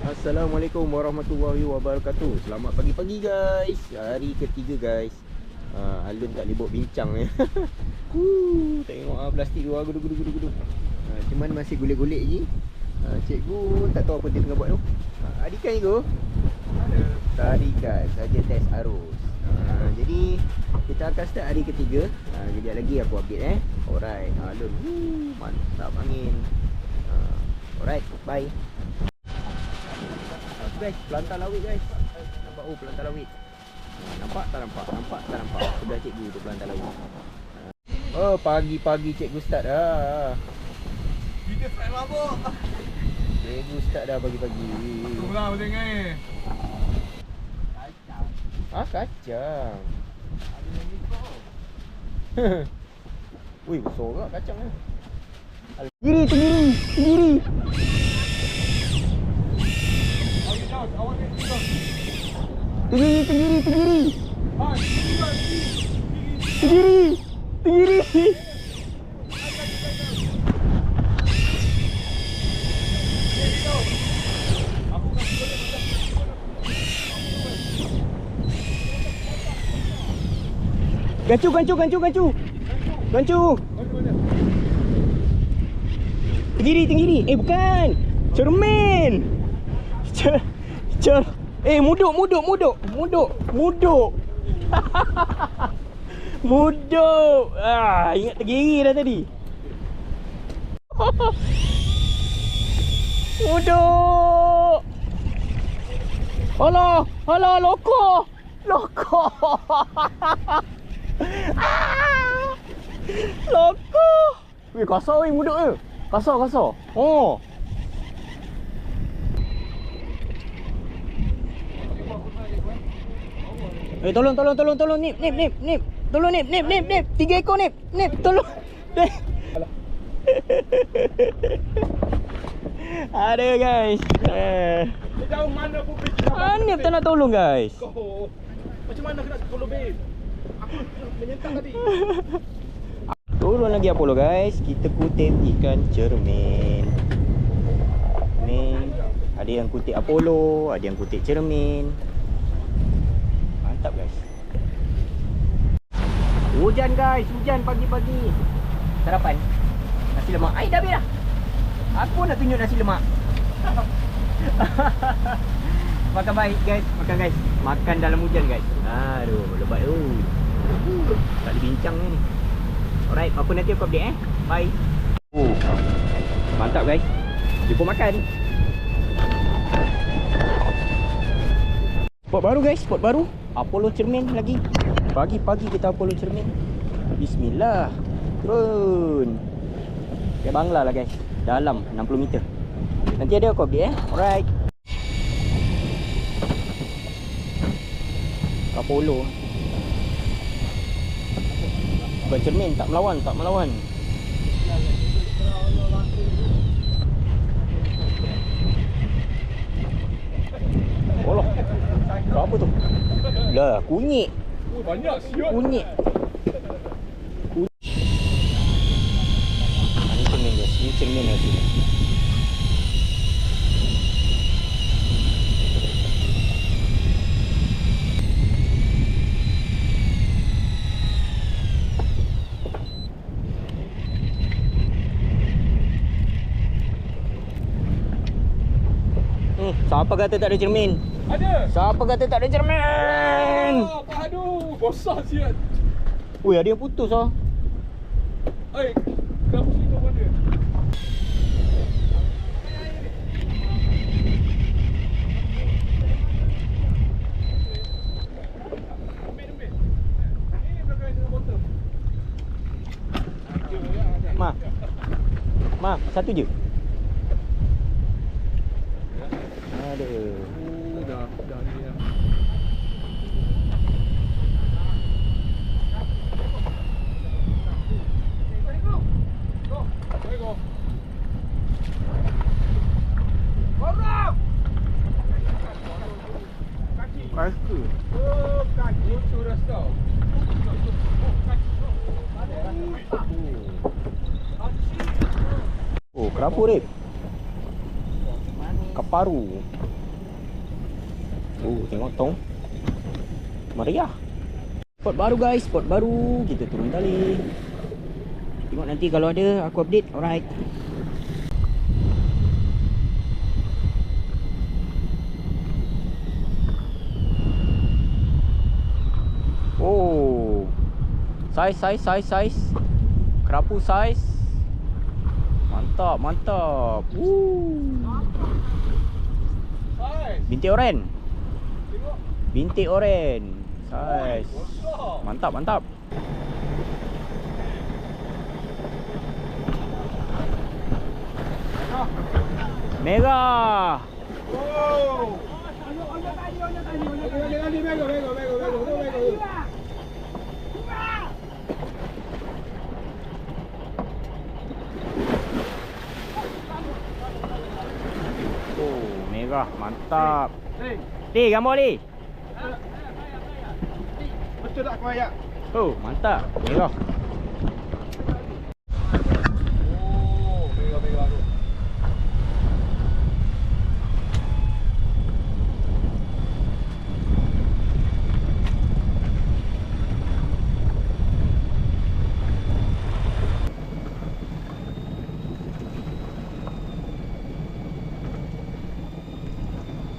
Assalamualaikum warahmatullahi wabarakatuh. Selamat pagi-pagi guys. Hari ketiga guys. Alun tak boleh buat bincang ya. Tengok plastik dua gudu. Cuman masih golek-golek lagi. Cikgu tak tahu apa dia tengah buat tu. Adikan itu. Tarikan saja test arus. Jadi kita akan start hari ketiga. Kejap lagi aku update Alright. Alun. Mantap angin. Alright, bye. Guys, pelantar lawit guys. Nampak pelantar lawit. Nampak tak nampak? Nampak tak nampak? Sudah cikgu tu pelantar lawit. Pagi-pagi cikgu start dah. Kita start mabuk. Cikgu start dah pagi-pagi. Tunggulah boleh ngai. Kacang. Kacang. Ada yang ikut. Wih, besar juga kacang ni. Tenggiri. Tenggiri. Gancu. Tenggiri. Bukan. Cermin. Muduk. Muduk. Ingat tenggiri dah tadi. Muduk. Alah, loko. Loko. Weh, kasar weh muduk dia. Kasar. Oh. Tolong nip. Tolong nip. 3 ekor nip. Tolong. Ada guys. Jauh mana pun Nip tak nak tolong guys. Macam mana nak follow babe? Aku menyentak tadi. Turun lagi Apollo guys. Kita kutip ikan cermin. Ni ada yang kutip Apollo, ada yang kutip cermin. Mantap guys. Hujan guys, pagi-pagi. Sarapan nasi lemak. Dah habis dah. Aku nak tunjuk nasi lemak. Makan baik guys, makan dalam hujan guys. Aduh, lebat tu. Tak boleh bincang ni. Alright, apa nanti aku update Bye. Mantap guys. Jumpa makan. Spot baru. Apollo cermin lagi. Pagi-pagi kita Apollo cermin. Bismillah. Turun. Kayak bangla lah guys. Dalam 60 meter. Nanti ada aku update Alright. Apollo. Bukan cermin, tak melawan. Allah. Apa tu? Lah, kunyit. Banyak siap. Kunyit. Ini cermin guys. Ini cermin lagi. Siapa kata tak ada cermin? Ada. Siapa kata tak ada cermin? Aduh, besar siap. Weh, ada yang putus Kenapa situ mana? Ambil. Ini belakang dengan botol. Ma, satu je. Ada. Dah ni dah. Go. Orang. Kaki. Kaki tu rasa. Oh, kerapu Rip. Manis. Kaparu. Tengok tong. Meriah. Spot baru guys, spot baru. Kita turun tali. Tengok nanti kalau ada aku update. Alright. Oh. Saiz. Kerapu saiz. Mantap, mantap. Bintik oren. Bintik oren. Saiz. Mantap, mantap. Merah. Wow. Oh, merah. Mantap. Di, gambar di. Betul tak kau ayak? Oh, mantap. Merah. Oh, merah tu.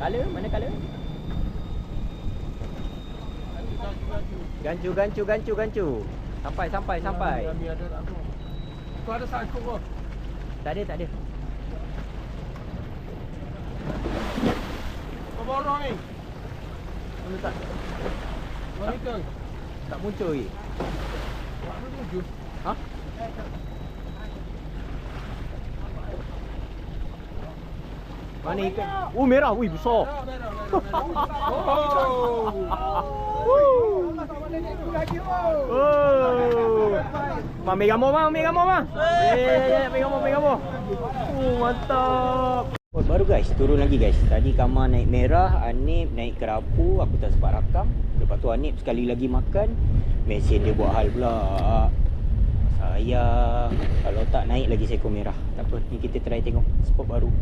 Color, mana color? Gancu. Sampai. Ambil ada tak tu. Tu ada sakut ke? Tak ada. Kau borong ni. Mana tak? Mana ke? Tak muncul lagi. Buat apa tuju? Ha? Mana ikan? Oh, merah. Ui, besar. Oh. Ambil gambar, Ma. Ya, ambil gambar. Mantap. Spot baru guys, turun lagi guys. Tadi Kamar naik merah, Anip naik kerapu. Aku tak sempat rakam. Lepas tu Anip sekali lagi makan, mesin dia buat hal pula. Sayang. Kalau tak naik lagi seekor merah. Tak apa, ni kita try tengok spot baru.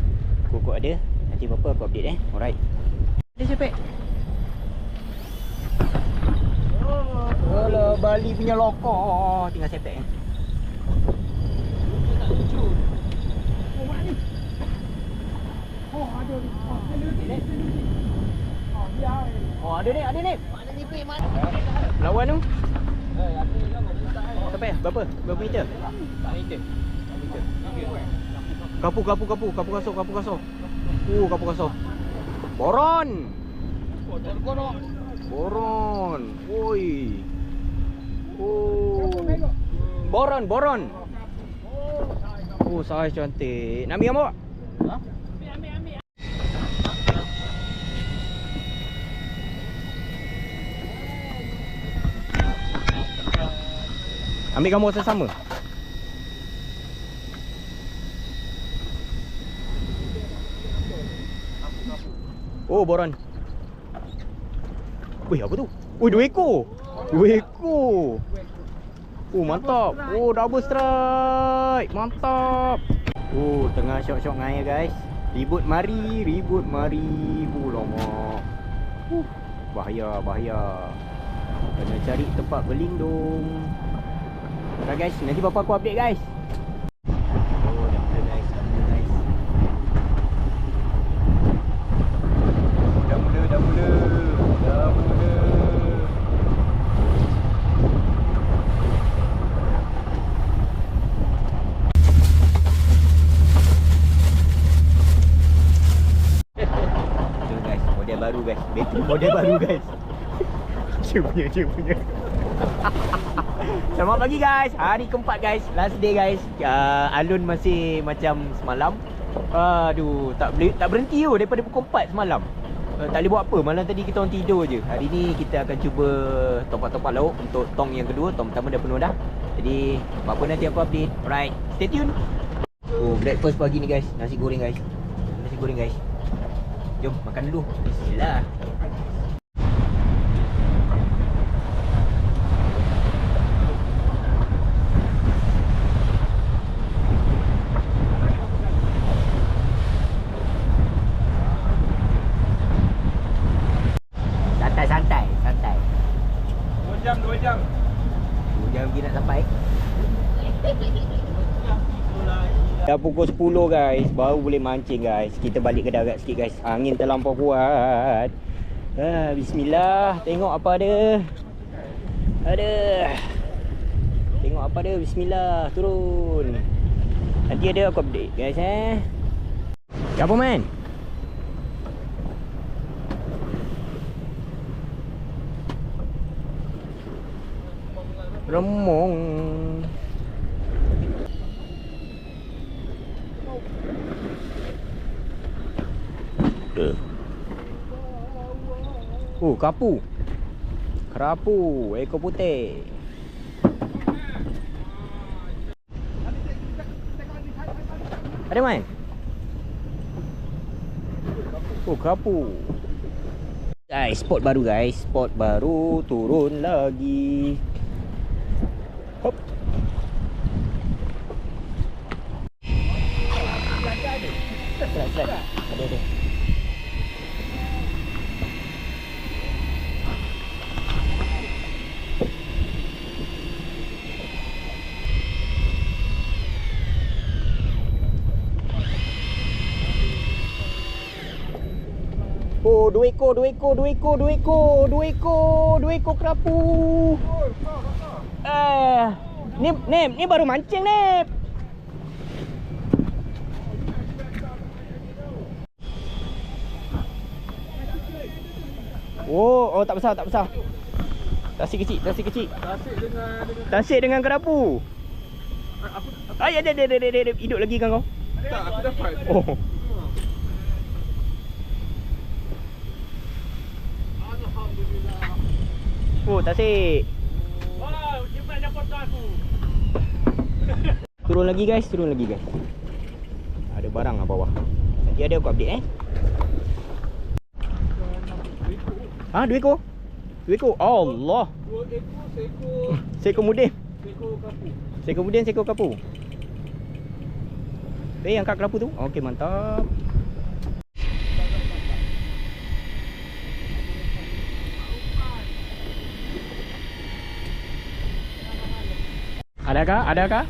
Kokok ada. Nanti apa-apa aku update Alright. Ada cepet. Alah, Bali punya lokor. Tinggal sepek Oh, ada ni. Lawan tu. Sampai berapa? Berapa meter? Kapu kasar. Kapu kasar. Boron. Oi. Boron. Saiz cantik. Nak ambil gambar? Ha? Ambil. Ambil gambar sesama. Oh, boron. Wih, apa tu? Wih, 2 ekor. Oh, mantap. Oh, double strike. Mantap. Oh, tengah syok-syok dengan air guys. Ribut mari. Lama. Bahaya. Kena cari tempat berlindung. Dah guys, nanti bapa aku update guys. Oh, dah mula guys. Dah mula. Tu guys, model baru guys. Bateri model baru guys. Dia punya. Selamat pagi guys. Hari keempat guys. Last day guys. Alun masih macam semalam. Aduh, tak berhenti tu daripada pukul 4 semalam. Tak boleh buat apa. Malam tadi kita orang tidur je. Hari ni kita akan cuba topak-topak lauk untuk tong yang kedua. Tong pertama dah penuh dah. Jadi apa nanti aku update. Alright, stay tune. Oh, breakfast pagi ni guys. Nasi goreng guys. Jom makan dulu. Bismillah. dah pukul 10 guys, baru boleh mancing guys. Kita balik ke darat sikit guys. Angin terlampau kuat. Bismillah, tengok apa ada. Ada. Tengok apa ada, bismillah, turun. Nanti ada aku update guys Apa man? Remong. Kapu. Kerapu, ekor putih. Ada main? Kerapu. Guys, spot baru guys. Spot baru, turun lagi. Hop. Slide. Ada. Dua ekor kerapu. Ni baru mancing Nep. Tak besar. Tasik kecil. Tasik dengan kerapu. Ada. Hidup lagi kan kau? Tak, aku dapat. Tasik. Cepat dapat aku. Turun lagi guys. Ada barang lah bawah. Nanti ada aku update 2 ekor? 2 ekor? Allah. 2 ekor, seekor mudin. Seekor kapu. Angkat kerapu tu. Okey, mantap. Adakah?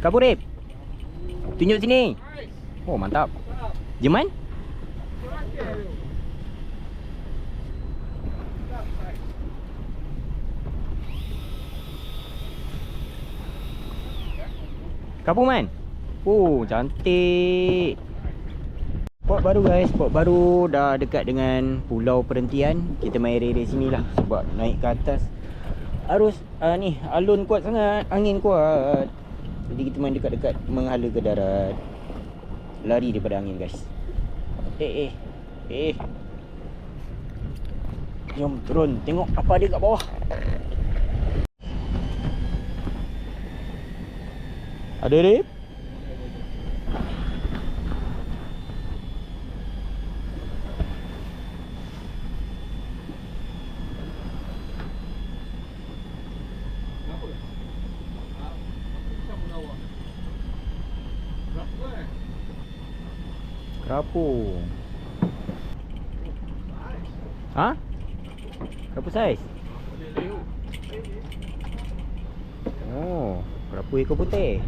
Kapu Rip. Tunjuk sini. Mantap. Jeman? Kapu man? Cantik. Spot baru guys, spot baru dah dekat dengan pulau perhentian. Kita main area sini lah sebab naik ke atas arus alun kuat sangat, angin kuat. Jadi kita main dekat-dekat menghala ke darat. Lari daripada angin guys. Jom turun, tengok apa ada kat bawah. Ada Rip? Kerapu. Kerapu saiz? Kerapu ekor putih.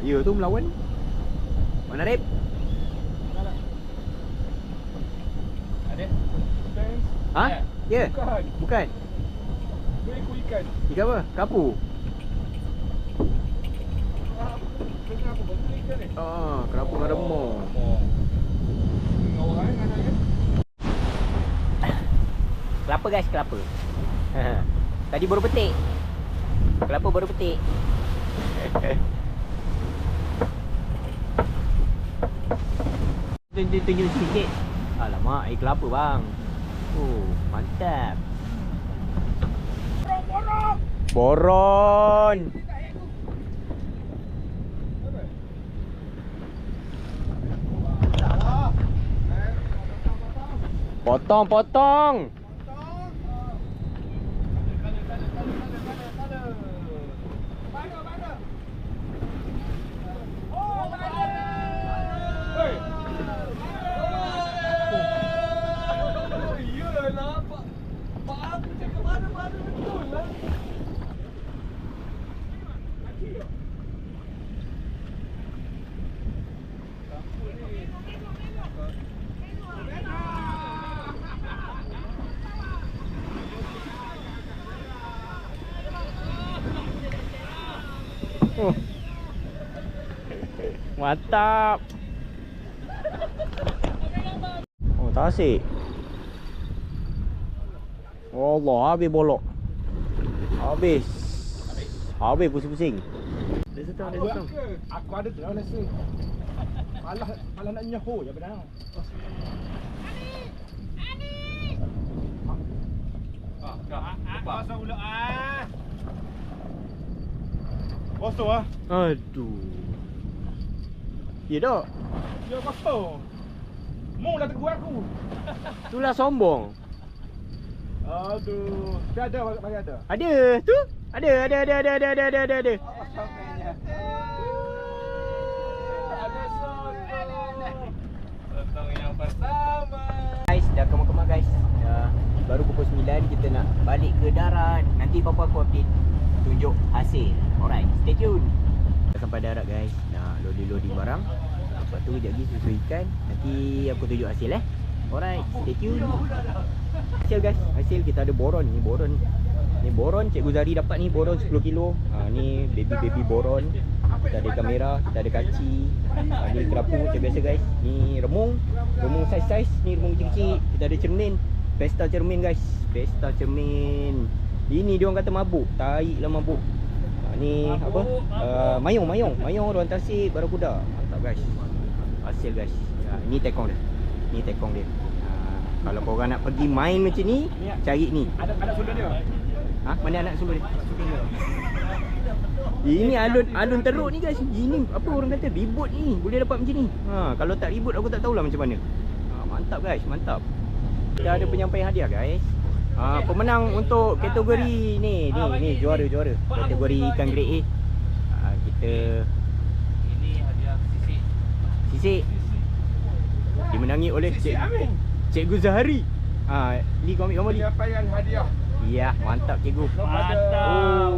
Ya tu melawan. Mana Rip? Ada. Ya. Bukan. 2 ekor ikan. Ikan apa? Kerapu. Kerapu dengan remong. Kelapa guys, kelapa. Tadi baru petik. Kelapa baru petik. Tunjuk sikit. Alamak, air kelapa bang. Mantap. Boron. Potong. Mantap. Oh, tasik. Allah, habis bolok. Habis pusing-pusing. Dia setang. Aku ada tu rasa. Malah nak nyaho je benar. Pasang ulo Kosong ah. Aduh. Ya dak. Ya kosong. Mu dah tegur aku. Itulah sombong. Aduh. Dah ada bagi ada. Ada tu. Ada. Ada Sotong yang pertama. Guys, dah kemas-kemas guys. Dah baru pukul 9 kita nak balik ke darat. Nanti papa aku update tunjuk hasil. Alright, stay tune. Dah sampai darat guys. Nak loading barang. Lepas tu kejap lagi susu ikan. Nanti aku tunjuk hasil Alright, stay tune. Hasil guys. Hasil kita ada boron ni, Ni boron Cikgu Zari dapat ni, boron 10 kilo. Ni baby boron. Kita ada kamera, kita ada kaci. Ni kerapu macam biasa guys. Ni remung saiz-saiz. Ni remung kecil-kecil. Kita ada cermin. Pesta cermin guys. Pesta cermin. Ini dia orang kata mabuk. Tai lah mabuk. Ni apa? Mayong orang tasik barakuda. Mantap guys. Hasil guys. Ni tekong dia. Kalau korang nak pergi main macam ni, cari ni. Ada sudut dia. Mana anak sulur dia? Ini alun teruk ni guys. Ini apa orang kata ribut ni. Boleh dapat macam ni. Kalau tak ribut aku tak tahulah macam mana. Mantap guys, mantap. Kita ada penyampaian hadiah guys. Pemenang untuk kategori ni juara. Kategori ikan grade A. Kita ini hadiah sisik. Dimenangi oleh Cikgu Zahari. Li kau ambil gambar ni. Penyampaian hadiah. Ya, mantap cikgu. Mantap.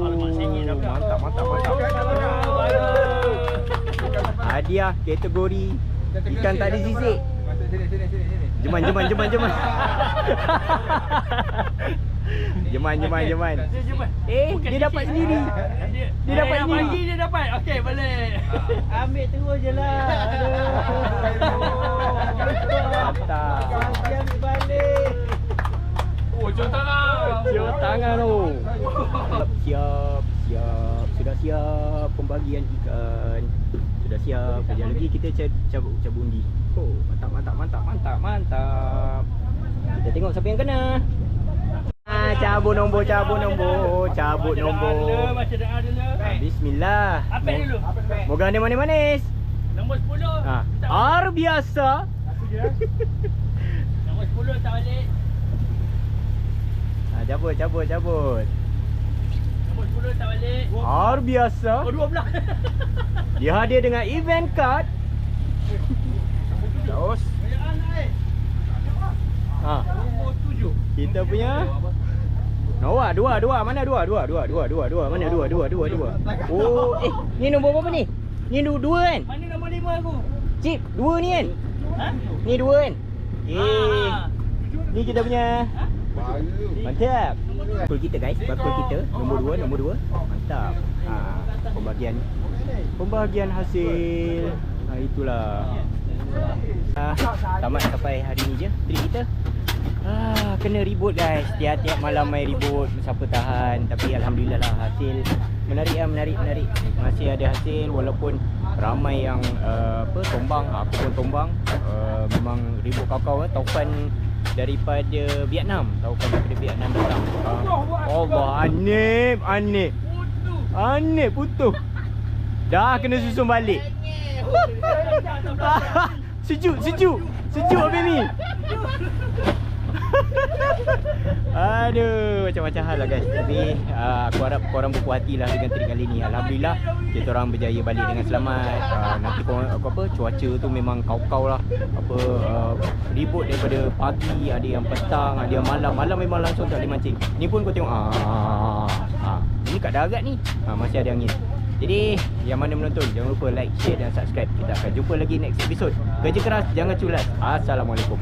Mantap. Hadiah kategori ikan tak ada sisik. Sini. Jeman. Dia dapat sendiri. Dia dapat sendiri. Pagi dia dapat. Okey, boleh. Ambil terus je lah. Mantap. Ambil balik. Cium tangan tu. Siap. Sudah siap pembagian ikan. Sudah siap. Kejap lagi kita cabut undi. Oh, mantap. Kita tengok siapa yang kena. Cabut nombor. Baca doa dulu. Bismillah. Apa dulu? Moga anda manis-manis. Nombor 10. Ar biasa. Aku je. Nombor 10 tak balik. Cabut. Nombor 10 tak balik. Ar biasa. Oh, 12. Dia hadir dengan event card. Terus. Nombor 7. Kita punya Noah, dua. Mana dua? Mana dua? Oh, ni nombor berapa ni? Ni dua kan? Mana nombor 5 aku? Cip, dua ni kan? Ni dua kan? Ni kita punya. Mantap. Bakul kita guys, nombor 2. Mantap. Pembahagian hasil. Itulah. Tamat sampai hari ni je trip kita. Kena ribut guys. Tiap-tiap malam main ribut. Siapa tahan. Tapi alhamdulillah lah hasil menarik. Masih ada hasil walaupun ramai yang tombang. Aku pun tombang. Memang ribut kau-kau. Taufan daripada Vietnam. Datang. Allah, aneh putus. Dah kena susun balik. Sejuk habis ni. Aduh, macam-macam hal lah guys. Tapi aku harap korang berpuas hati lah dengan trip kali ni. Alhamdulillah kita orang berjaya balik dengan selamat. Nanti cuaca tu memang kau-kau lah. Ribut daripada pagi, ada yang petang, ada yang malam. Malam memang langsung tak boleh mancing. Ni pun kau tengok ini kat darat ni masih ada angin. Jadi yang mana menonton, jangan lupa like, share dan subscribe. Kita akan jumpa lagi next episode. Kerja keras, jangan culas. Assalamualaikum.